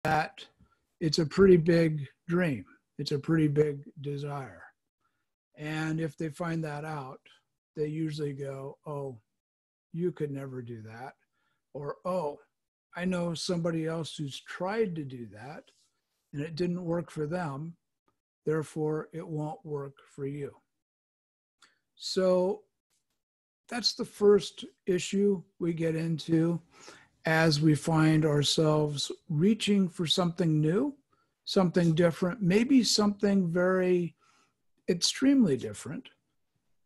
that it's a pretty big dream. It's a pretty big desire. And if they find that out, they usually go, oh, you could never do that. Or, oh, I know somebody else who's tried to do that and it didn't work for them. Therefore, it won't work for you. So that's the first issue we get into as we find ourselves reaching for something new, something different, maybe something very extremely different.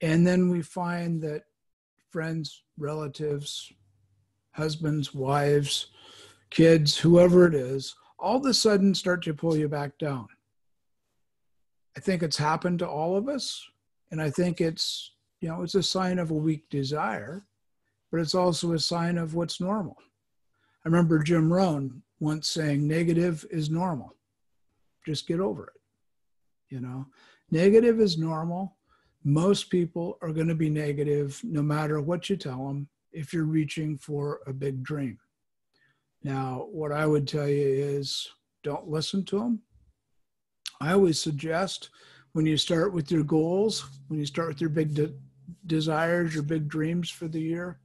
And then we find that friends, relatives, husbands, wives, kids, whoever it is, all of a sudden start to pull you back down. I think it's happened to all of us. And I think it's a sign of a weak desire, but it's also a sign of what's normal. I remember Jim Rohn once saying, negative is normal. Just get over it. Negative is normal. Most people are going to be negative no matter what you tell them if you're reaching for a big dream. Now, what I would tell you is don't listen to them. I always suggest when you start with your goals, when you start with your big desires, your big dreams for the year,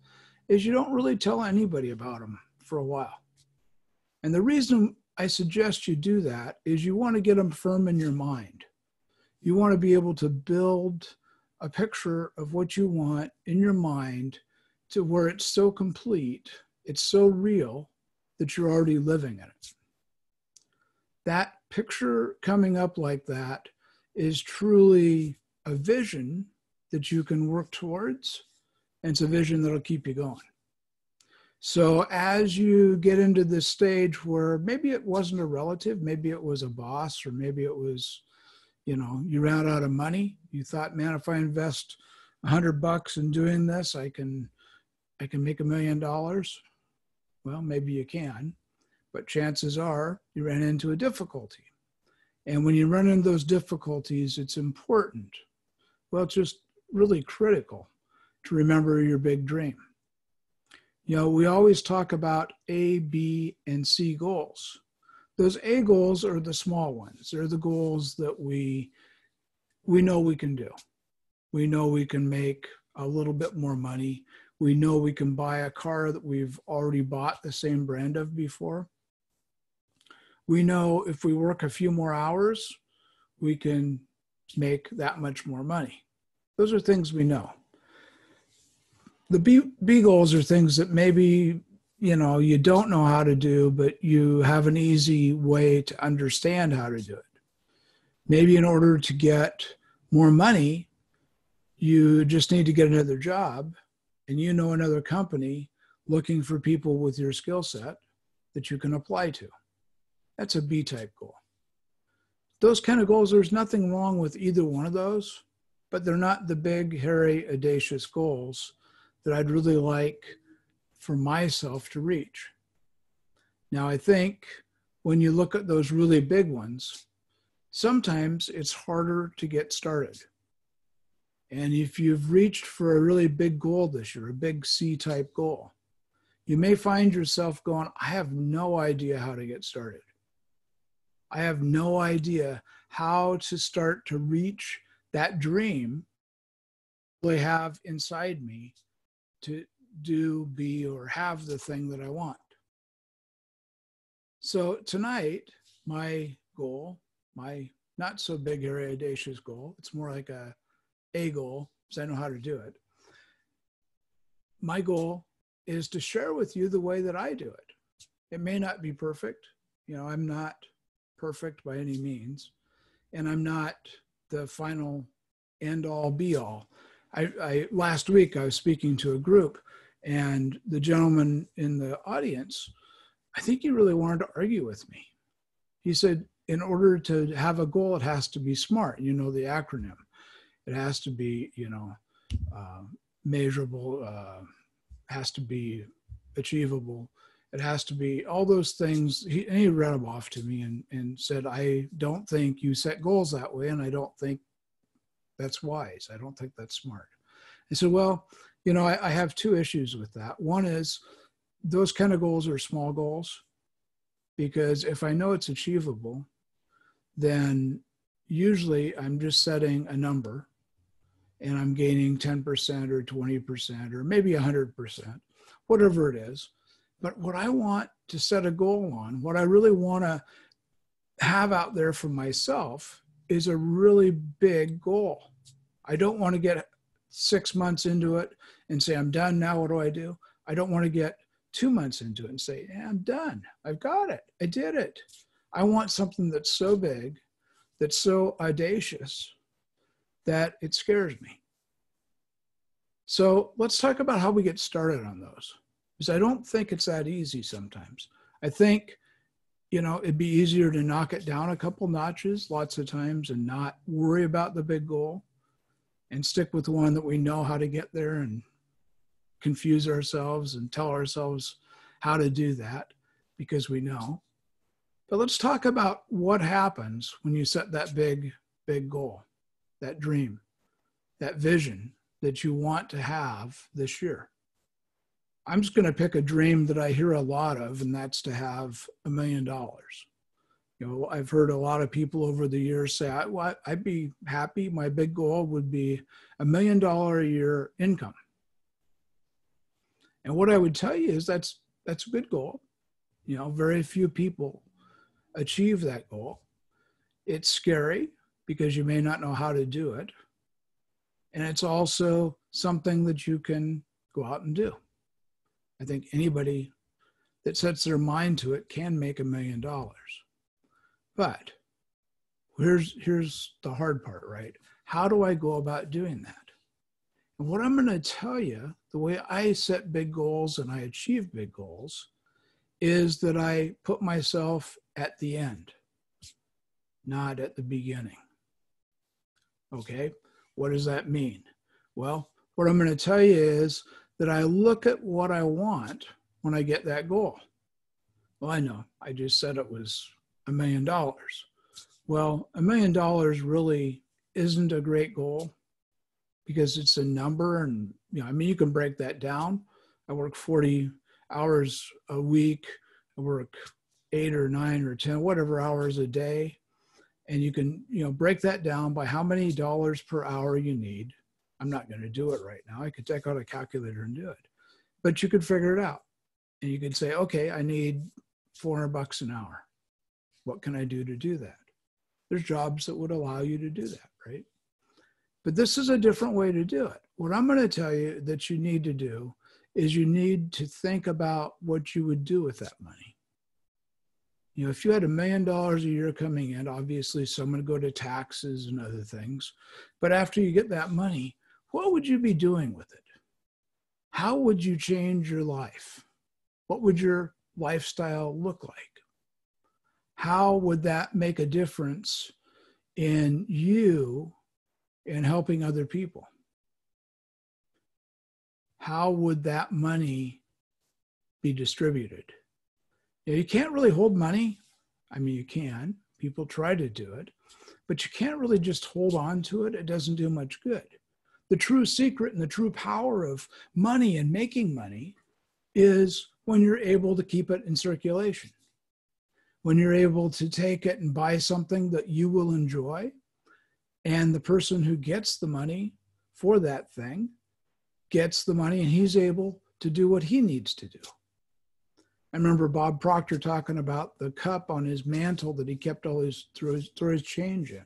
is you don't really tell anybody about them for a while. And the reason I suggest you do that is you want to get them firm in your mind. You want to be able to build a picture of what you want in your mind to where it's so complete, it's so real that you're already living in it. That picture coming up like that is truly a vision that you can work towards, and it's a vision that'll keep you going. So as you get into this stage where maybe it wasn't a relative, maybe it was a boss, or maybe it was, you ran out of money. You thought, man, if I invest $100 in doing this, I can make $1 million. Well, maybe you can, but chances are you ran into a difficulty. And when you run into those difficulties, it's important. Well, it's just really critical to remember your big dream. We always talk about A, B, and C goals. Those A goals are the small ones. They're the goals that we know we can do. We know we can make a little bit more money. We know we can buy a car that we've already bought the same brand of before. We know if we work a few more hours, we can make that much more money. Those are things we know. The B goals are things that maybe, you don't know how to do, but you have an easy way to understand how to do it. Maybe in order to get more money, you just need to get another job, and another company looking for people with your skill set that you can apply to. That's a B-type goal. Those kind of goals, there's nothing wrong with either one of those, but they're not the big, hairy, audacious goals that I'd really like for myself to reach. Now, I think when you look at those really big ones, sometimes it's harder to get started. And if you've reached for a really big goal this year, a big C-type goal, you may find yourself going, I have no idea how to get started. I have no idea how to start to reach that dream I have inside me to do, be, or have the thing that I want. So tonight, my goal, my not so big, hairy, audacious goal, it's more like a goal, because I know how to do it. My goal is to share with you the way that I do it. It may not be perfect. I'm not perfect by any means, and I'm not the final end all be all. Last week I was speaking to a group, and the gentleman in the audience, I think he really wanted to argue with me. He said, in order to have a goal, it has to be SMART. The acronym. It has to be, measurable, has to be achievable. It has to be all those things. He read them off to me and said, I don't think you set goals that way, and I don't think that's wise. I don't think that's smart. I said, well, I have two issues with that. One is those kind of goals are small goals. because if I know it's achievable, then usually I'm just setting a number and I'm gaining 10% or 20% or maybe 100%, whatever it is. But what I want to set a goal on, what I really want to have out there for myself is a really big goal. I don't want to get 6 months into it and say, I'm done now, what do I do? I don't want to get 2 months into it and say, yeah, I'm done. I've got it. I did it. I want something that's so big, that's so audacious, that it scares me. So let's talk about how we get started on those, because I don't think it's that easy sometimes. I think, it'd be easier to knock it down a couple notches lots of times and not worry about the big goal and stick with one that we know how to get there and confuse ourselves and tell ourselves how to do that because we know. But let's talk about what happens when you set that big goal, that dream, that vision that you want to have this year. I'm just going to pick a dream that I hear a lot of, and that's to have $1 million. I've heard a lot of people over the years say, I'd be happy. My big goal would be $1 million a year income. And what I would tell you is that's a good goal. Very few people achieve that goal. It's scary because you may not know how to do it. And it's also something that you can go out and do. I think anybody that sets their mind to it can make $1 million. But here's the hard part, right? How do I go about doing that? And what I'm going to tell you, the way I set big goals and I achieve big goals, is that I put myself at the end, not at the beginning. Okay, what does that mean? Well, what I'm going to tell you is that I look at what I want when I get that goal. Well, I know, I just said it was $1 million. Well, $1 million really isn't a great goal because it's a number, and you can break that down. I work 40 hours a week. I work 8 or 9 or 10, whatever hours a day. And you can, break that down by how many dollars per hour you need. I'm not going to do it right now. I could take out a calculator and do it, but you could figure it out. And you could say, okay, I need $400 an hour. What can I do to do that? There's jobs that would allow you to do that, right? But this is a different way to do it. What I'm going to tell you that you need to do is you need to think about what you would do with that money. If you had $1 million a year coming in, obviously some would go to taxes and other things. But after you get that money, what would you be doing with it? How would you change your life? What would your lifestyle look like? How would that make a difference in you and helping other people? How would that money be distributed? You can't really hold money. I mean, you can. People try to do it, but you can't really just hold on to it. It doesn't do much good. The true secret and the true power of money and making money is when you're able to keep it in circulation, when you're able to take it and buy something that you will enjoy, and the person who gets the money for that thing gets the money and he's able to do what he needs to do. I remember Bob Proctor talking about the cup on his mantle that he kept all his throw his change in.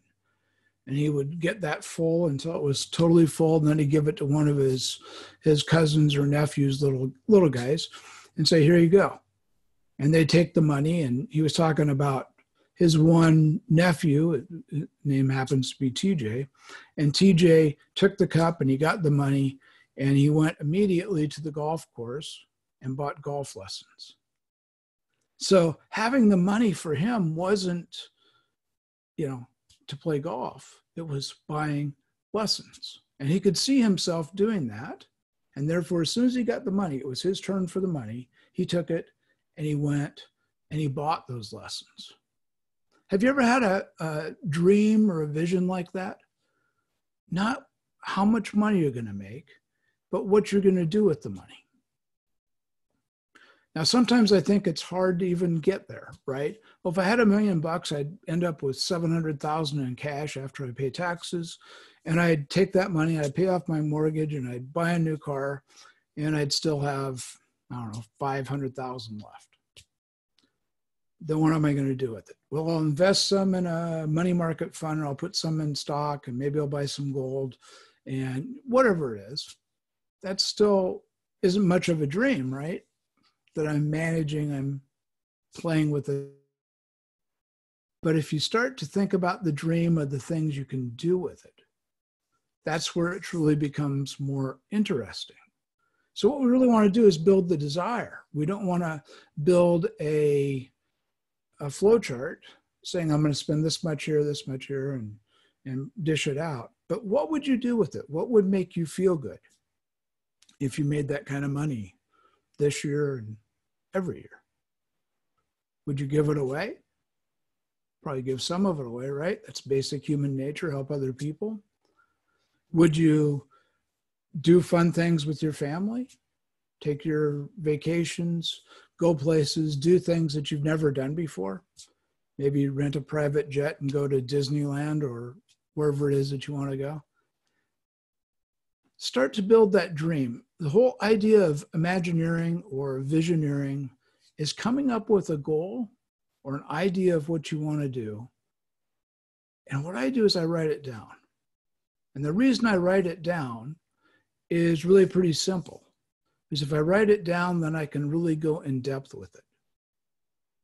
And he would get that full until it was totally full, and then he'd give it to one of his cousins or nephews, little guys, and say, here you go. And they take the money, and he was talking about his one nephew, his name happens to be TJ, and TJ took the cup and he got the money, and he went immediately to the golf course and bought golf lessons. So having the money for him wasn't, to play golf. It was buying lessons. And he could see himself doing that. And therefore, as soon as he got the money, it was his turn for the money. He took it and he went and he bought those lessons. Have you ever had a dream or a vision like that? Not how much money you're going to make, but what you're going to do with the money. Now, sometimes I think it's hard to even get there, right? Well, if I had $1 million, I'd end up with 700,000 in cash after I pay taxes. And I'd take that money, I'd pay off my mortgage, and I'd buy a new car, and I'd still have, I don't know, 500,000 left. Then what am I going to do with it? Well, I'll invest some in a money market fund, and I'll put some in stock, and maybe I'll buy some gold, and whatever it is. That still isn't much of a dream, right? That I'm managing, I'm playing with it. But if you start to think about the dream of the things you can do with it, that's where it truly becomes more interesting. So what we really want to do is build the desire. We don't want to build a flow chart saying I'm going to spend this much here, and dish it out. But what would you do with it? What would make you feel good if you made that kind of money this year and every year? Would you give it away? Probably give some of it away, right? That's basic human nature, help other people. Would you do fun things with your family? Take your vacations, go places, do things that you've never done before. Maybe rent a private jet and go to Disneyland or wherever it is that you want to go. Start to build that dream. The whole idea of Imagineering or visioneering is coming up with a goal or an idea of what you want to do. And what I do is I write it down. And the reason I write it down is really pretty simple. Because if I write it down, then I can really go in depth with it.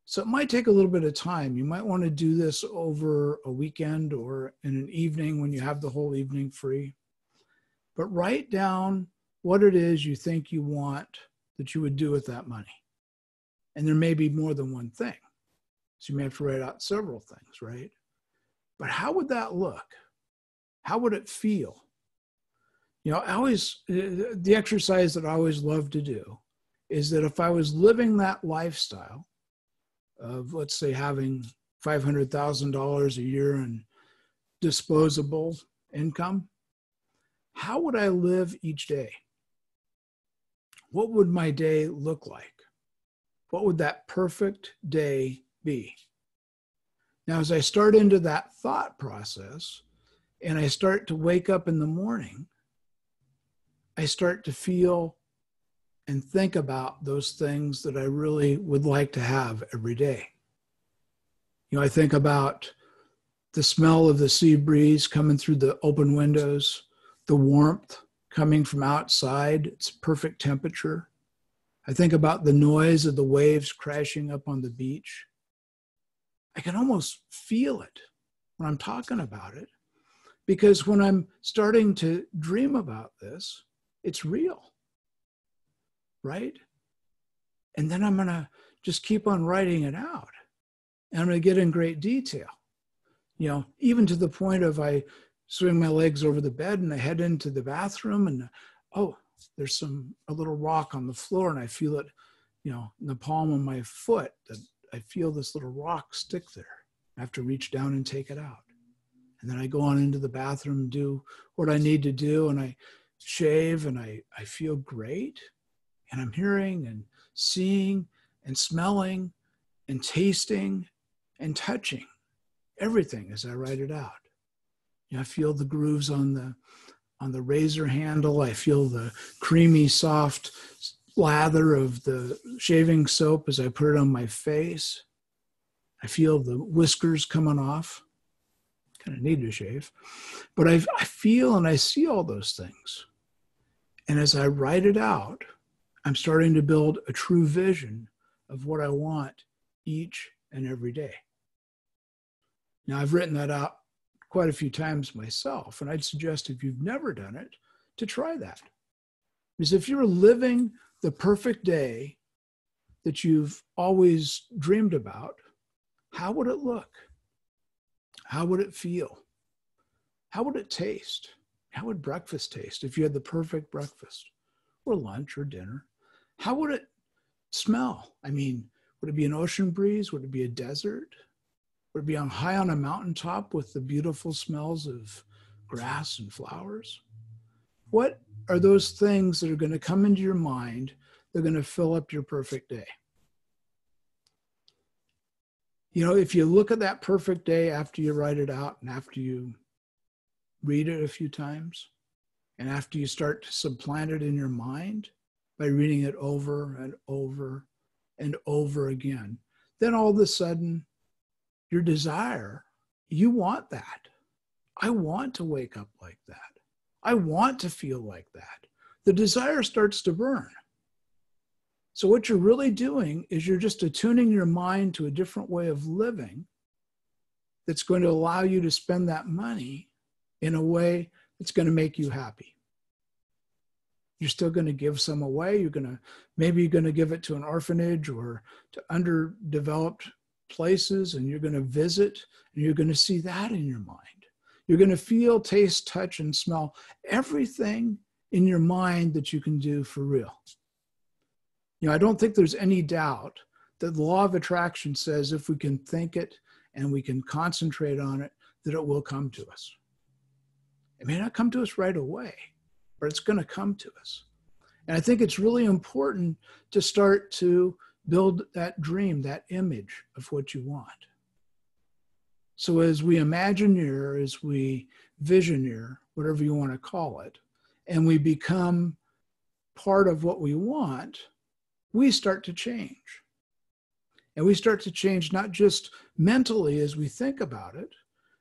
So it might take a little bit of time. You might want to do this over a weekend or in an evening when you have the whole evening free. But write down what it is you think you want that you would do with that money. And there may be more than one thing. So you may have to write out several things, right? But how would that look? How would it feel? You know, the exercise that I always love to do is that if I was living that lifestyle of, let's say, having $500,000 a year in disposable income, how would I live each day? What would my day look like? What would that perfect day be? Now, as I start into that thought process and I start to wake up in the morning, I start to feel and think about those things that I really would like to have every day. You know, I think about the smell of the sea breeze coming through the open windows, the warmth coming from outside, it's perfect temperature. I think about the noise of the waves crashing up on the beach. I can almost feel it when I'm talking about it, because when I'm starting to dream about this, it's real, right? And then I'm going to just keep on writing it out. And I'm going to get in great detail, you know, even to the point of I swing my legs over the bed and I head into the bathroom and, oh, there's a little rock on the floor and I feel it, you know, in the palm of my foot, that I feel this little rock stick there. I have to reach down and take it out. And then I go on into the bathroom and do what I need to do, and I shave and I feel great. And I'm hearing and seeing and smelling and tasting and touching everything as I write it out. You know, I feel the grooves on the razor handle. I feel the creamy, soft lather of the shaving soap as I put it on my face. I feel the whiskers coming off. Kind of need to shave. But I feel and I see all those things. And as I write it out, I'm starting to build a true vision of what I want each and every day. Now, I've written that out quite a few times myself, and I'd suggest if you've never done it, to try that. Because if you're living the perfect day that you've always dreamed about, how would it look? How would it feel? How would it taste? How would breakfast taste if you had the perfect breakfast, or lunch or dinner? How would it smell? I mean, would it be an ocean breeze? Would it be a desert? Would it be on high on a mountaintop with the beautiful smells of grass and flowers? What are those things that are going to come into your mind they're going to fill up your perfect day. You know, if you look at that perfect day after you write it out and after you read it a few times, and after you start to supplant it in your mind by reading it over and over and over again, then all of a sudden, your desire, you want that. I want to wake up like that. I want to feel like that. The desire starts to burn. So what you're really doing is you're just attuning your mind to a different way of living that's going to allow you to spend that money in a way that's going to make you happy. You're still going to give some away. Maybe you're going to give it to an orphanage or to underdeveloped places, and you're going to visit, and you're going to see that in your mind. You're going to feel, taste, touch, and smell everything in your mind that you can do for real. You know, I don't think there's any doubt that the law of attraction says if we can think it and we can concentrate on it, that it will come to us. It may not come to us right away, but it's going to come to us. And I think it's really important to start to build that dream, that image of what you want. So as we imagineer, as we visioneer, whatever you want to call it, and we become part of what we want, we start to change. And we start to change not just mentally as we think about it.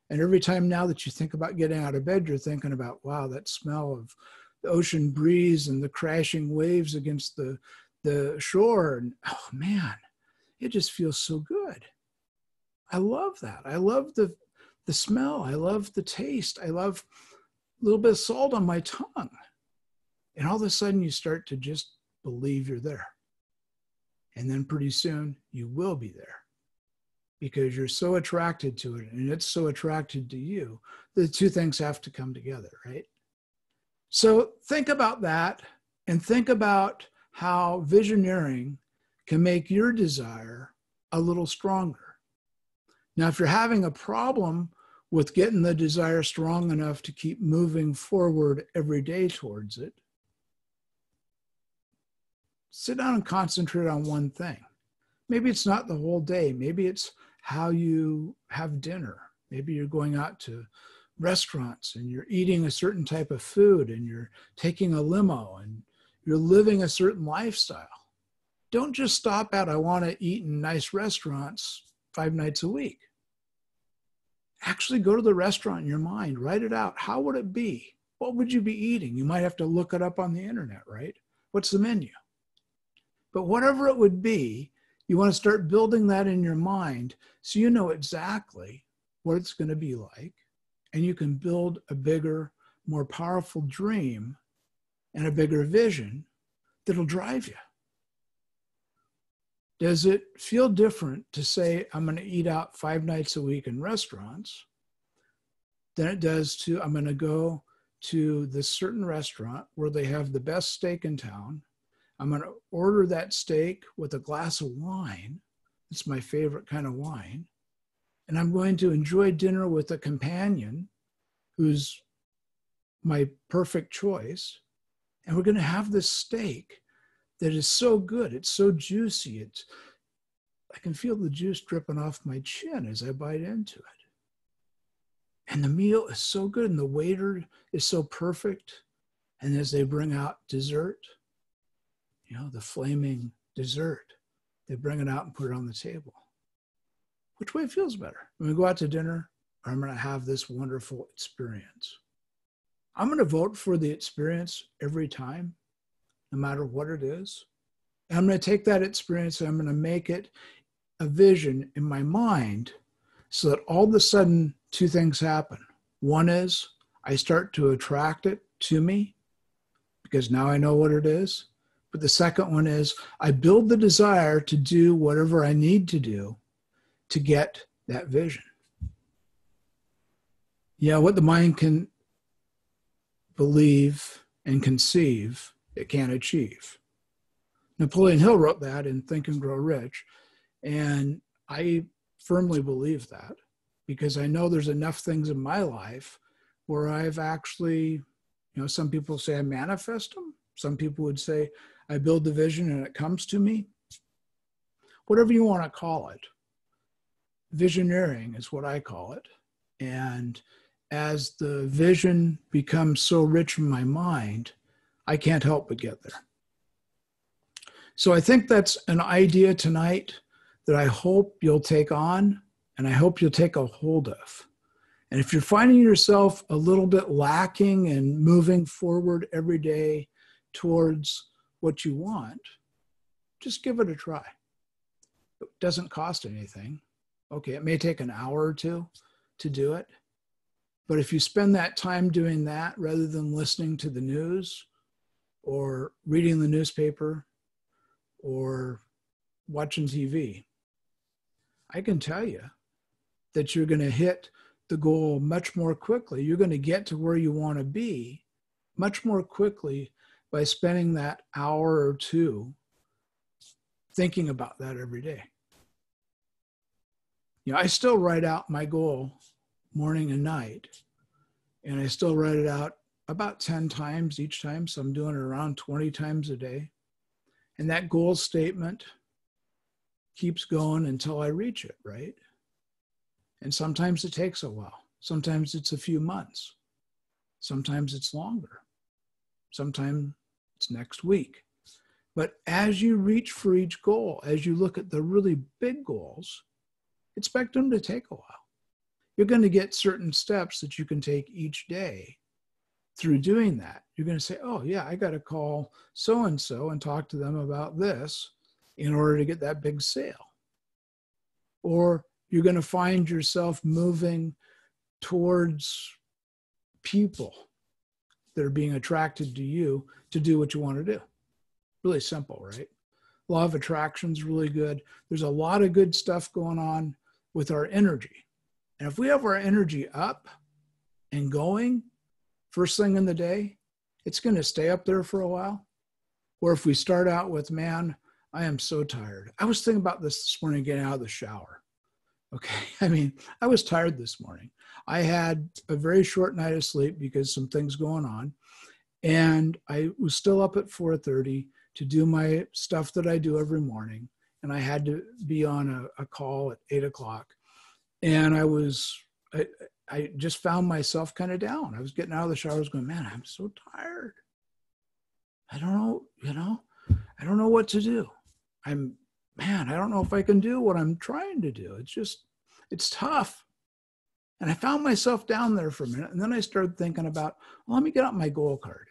And every time now that you think about getting out of bed, you're thinking about, wow, that smell of the ocean breeze and the crashing waves against the shore. And oh man, it just feels so good. I love that. I love the smell. I love the taste. I love a little bit of salt on my tongue. And all of a sudden you start to just believe you're there. And then pretty soon you will be there because you're so attracted to it and it's so attracted to you. The two things have to come together, right? So think about that and think about how visioneering can make your desire a little stronger. Now, if you're having a problem with getting the desire strong enough to keep moving forward every day towards it, sit down and concentrate on one thing. Maybe it's not the whole day. Maybe it's how you have dinner. Maybe you're going out to restaurants and you're eating a certain type of food and you're taking a limo and you're living a certain lifestyle. Don't just stop at, I want to eat in nice restaurants 5 nights a week. Actually go to the restaurant in your mind, write it out. How would it be? What would you be eating? You might have to look it up on the internet, right? What's the menu? But whatever it would be, you want to start building that in your mind so you know exactly what it's going to be like, and you can build a bigger, more powerful dream and a bigger vision that'll drive you. Does it feel different to say, I'm going to eat out 5 nights a week in restaurants than it does to, I'm going to go to this certain restaurant where they have the best steak in town. I'm going to order that steak with a glass of wine. It's my favorite kind of wine. And I'm going to enjoy dinner with a companion who's my perfect choice. And we're going to have this steak that is so good. It's so juicy. I can feel the juice dripping off my chin as I bite into it. And the meal is so good and the waiter is so perfect. And as they bring out dessert, you know, the flaming dessert, they bring it out and put it on the table. Which way feels better? When we go out to dinner, or I'm going to have this wonderful experience? I'm going to vote for the experience every time, no matter what it is. And I'm going to take that experience and I'm going to make it a vision in my mind so that all of a sudden 2 things happen. One is I start to attract it to me because now I know what it is. But the second one is I build the desire to do whatever I need to do to get that vision. Yeah, what the mind can believe and conceive, it can't achieve. Napoleon Hill wrote that in Think and Grow Rich. And I firmly believe that because I know there's enough things in my life where I've actually, you know, some people say I manifest them. Some people would say I build the vision and it comes to me. Whatever you want to call it. Visioneering is what I call it. And as the vision becomes so rich in my mind, I can't help but get there. So I think that's an idea tonight that I hope you'll take on and I hope you'll take a hold of. And if you're finding yourself a little bit lacking and moving forward every day towards what you want, just give it a try. It doesn't cost anything. Okay, it may take an hour or two to do it. But if you spend that time doing that rather than listening to the news or reading the newspaper or watching TV, I can tell you that you're going to hit the goal much more quickly. You're going to get to where you want to be much more quickly by spending that hour or two thinking about that every day. You know, I still write out my goal morning and night, and I still write it out about 10 times each time. So I'm doing it around 20 times a day. And that goal statement keeps going until I reach it, right? And sometimes it takes a while. Sometimes it's a few months. Sometimes it's longer. Sometimes it's next week. But as you reach for each goal, as you look at the really big goals, expect them to take a while. You're going to get certain steps that you can take each day through doing that. You're going to say, oh yeah, I got to call so-and-so and talk to them about this in order to get that big sale. Or you're going to find yourself moving towards people that are being attracted to you to do what you want to do. Really simple, right? Law of attraction is really good. There's a lot of good stuff going on with our energy. And if we have our energy up and going first thing in the day, it's going to stay up there for a while. Or if we start out with, man, I am so tired. I was thinking about this morning getting out of the shower. Okay. I mean, I was tired this morning. I had a very short night of sleep because some things going on. And I was still up at 4:30 to do my stuff that I do every morning. And I had to be on a call at 8 o'clock. And I just found myself kind of down. I was getting out of the shower. I was going, man, I'm so tired. I don't know, I don't know what to do. I don't know if I can do what I'm trying to do. It's tough. And I found myself down there for a minute. And then I started thinking about, well, let me get out my goal card.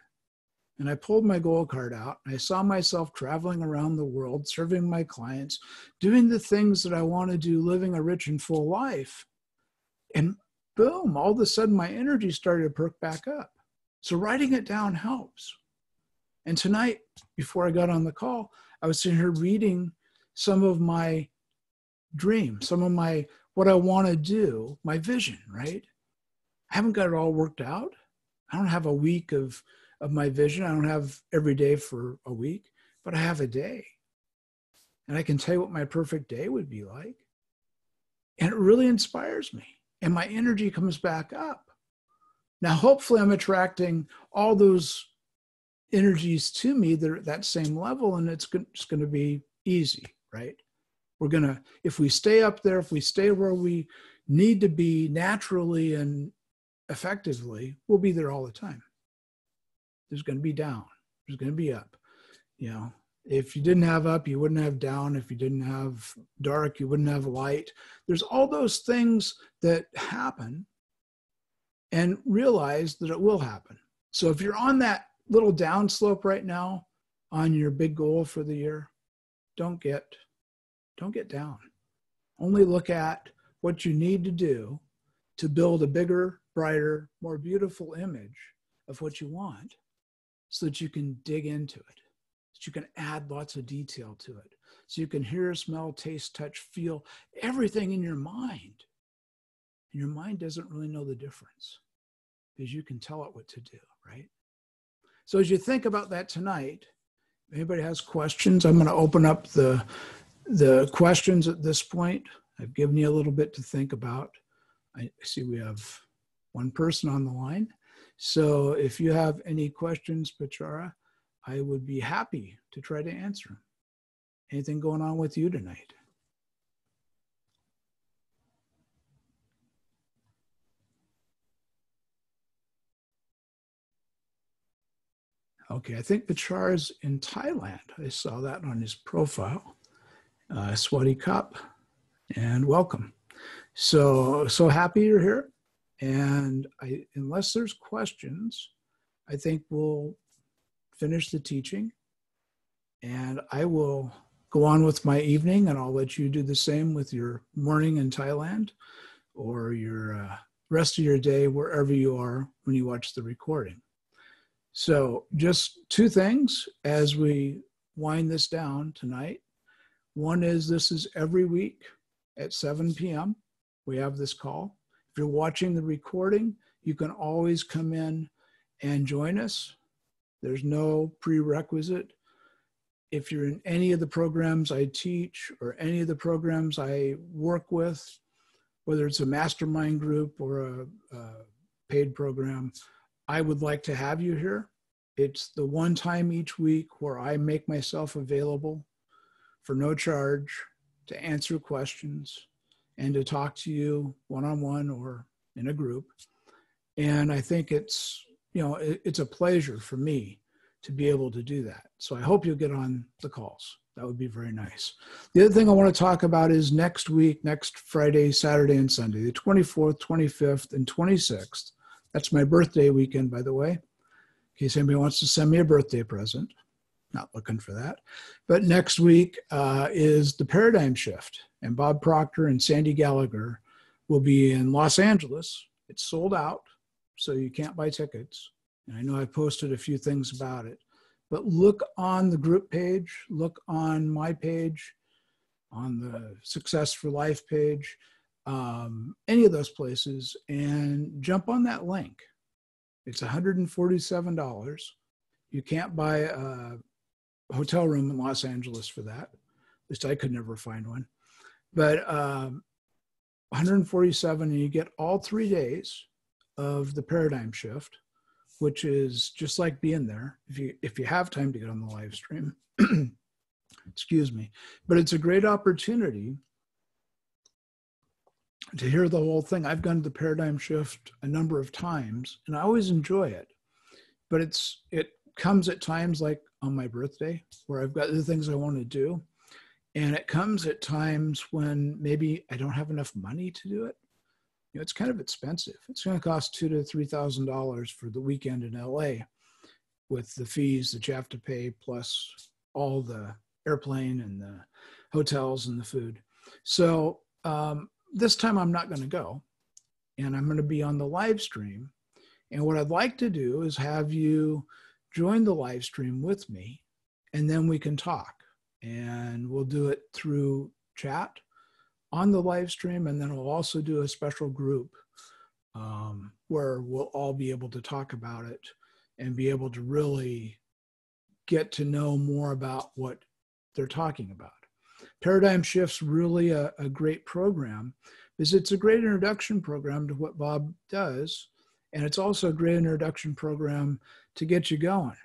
And I pulled my goal card out and I saw myself traveling around the world, serving my clients, doing the things that I want to do, living a rich and full life. And boom, all of a sudden my energy started to perk back up. So writing it down helps. And tonight, before I got on the call, I was sitting here reading some of my dreams, some of what I want to do, my vision, right? I haven't got it all worked out. I don't have a week of my vision. I don't have every day for a week, but I have a day. And I can tell you what my perfect day would be like. And it really inspires me. And my energy comes back up. Now, hopefully I'm attracting all those energies to me that are at that same level, and it's going to be easy, right? If we stay up there, if we stay where we need to be naturally and effectively, we'll be there all the time. There's going to be down. There's going to be up. You know, if you didn't have up, you wouldn't have down. If you didn't have dark, you wouldn't have light. There's all those things that happen, and realize that it will happen. So if you're on that little down slope right now on your big goal for the year, don't get down. Only look at what you need to do to build a bigger, brighter, more beautiful image of what you want, so that you can dig into it, so you can add lots of detail to it, so you can hear, smell, taste, touch, feel everything in your mind. And your mind doesn't really know the difference because you can tell it what to do, right? So as you think about that tonight, if anybody has questions, I'm going to open up the questions at this point. I've given you a little bit to think about. I see we have one person on the line. So if you have any questions, Pachara, I would be happy to try to answer them. Anything going on with you tonight? Okay, I think Bachar's in Thailand. I saw that on his profile. Swati Cup, and welcome. So happy you're here. And unless there's questions, I think we'll finish the teaching. And I will go on with my evening, and I'll let you do the same with your morning in Thailand or your rest of your day, wherever you are when you watch the recording. So just two things as we wind this down tonight. One is this is every week at 7 p.m. We have this call. If you're watching the recording, you can always come in and join us. There's no prerequisite. If you're in any of the programs I teach or any of the programs I work with, whether it's a mastermind group or a paid program, I would like to have you here. It's the one time each week where I make myself available for no charge to answer questions and to talk to you one-on-one or in a group. And I think it's, it's a pleasure for me to be able to do that. So I hope you'll get on the calls. That would be very nice. The other thing I want to talk about is next week, next Friday, Saturday, and Sunday, the 24th, 25th, and 26th. That's my birthday weekend, by the way, in case anybody wants to send me a birthday present. Not looking for that. But next week is the Paradigm Shift, and Bob Proctor and Sandy Gallagher will be in Los Angeles. It's sold out, so you can't buy tickets. And I know I posted a few things about it, but look on the group page, look on my page, on the Success for Life page, any of those places, and jump on that link. It's $147. You can't buy a hotel room in Los Angeles for that. At least I could never find one. But $147, and you get all 3 days of the Paradigm Shift, which is just like being there if you have time to get on the live stream. Excuse me. But it's a great opportunity to hear the whole thing. I've gone to the Paradigm Shift a number of times, and I always enjoy it. But it comes at times like on my birthday where I've got other things I want to do. And it comes at times when maybe I don't have enough money to do it. It's kind of expensive. It's going to cost $2,000 to $3,000 for the weekend in LA with the fees that you have to pay, plus all the airplane and the hotels and the food. So this time I'm not going to go, and I'm going to be on the live stream. And what I'd like to do is have you join the live stream with me, and then we can talk. And we'll do it through chat on the live stream, and then we'll also do a special group where we'll all be able to talk about it and be able to really get to know more about what they're talking about. Paradigm Shift's really a great program because it's a great introduction program to what Bob does, and it's also a great introduction program to get you going,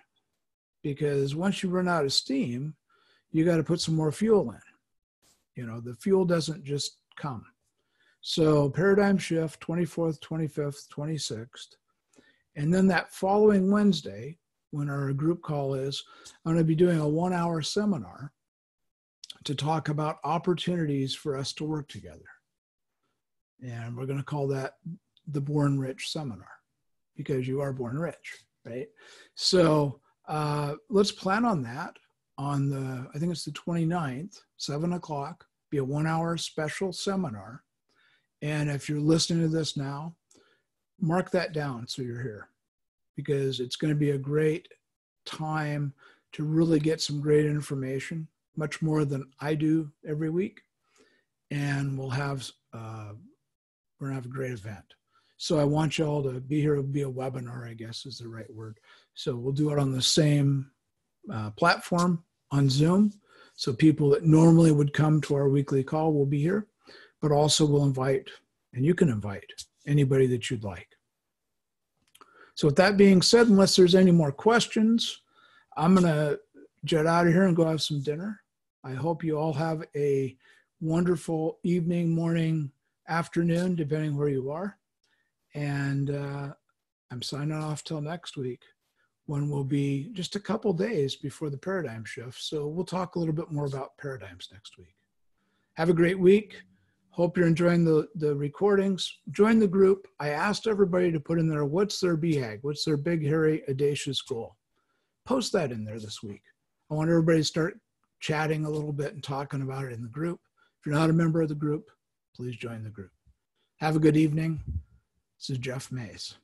because once you run out of steam, you got to put some more fuel in. The fuel doesn't just come. So Paradigm Shift, 24th, 25th, 26th. And then that following Wednesday, when our group call is, I'm going to be doing a 1-hour seminar to talk about opportunities for us to work together. And we're going to call that the Born Rich Seminar, because you are born rich, right? So let's plan on that. On I think it's the 29th, 7 o'clock, be a 1-hour special seminar. And if you're listening to this now, mark that down so you're here, because it's going to be a great time to really get some great information, much more than I do every week. And we're going to have a great event. So I want you all to be here. It'll be a webinar, I guess is the right word. So we'll do it on the same platform on Zoom. So people that normally would come to our weekly call will be here, but also we'll invite, and you can invite anybody that you'd like. So with that being said, unless there's any more questions, I'm going to jet out of here and go have some dinner. I hope you all have a wonderful evening, morning, afternoon, depending where you are. And I'm signing off till next week, when we'll be just a couple days before the paradigm shift. So we'll talk a little bit more about paradigms next week. Have a great week. Hope you're enjoying the recordings. Join the group. I asked everybody to put in there, what's their BHAG? What's their big, hairy, audacious goal? Post that in there this week. I want everybody to start chatting a little bit and talking about it in the group. If you're not a member of the group, please join the group. Have a good evening. This is Jeff Mays.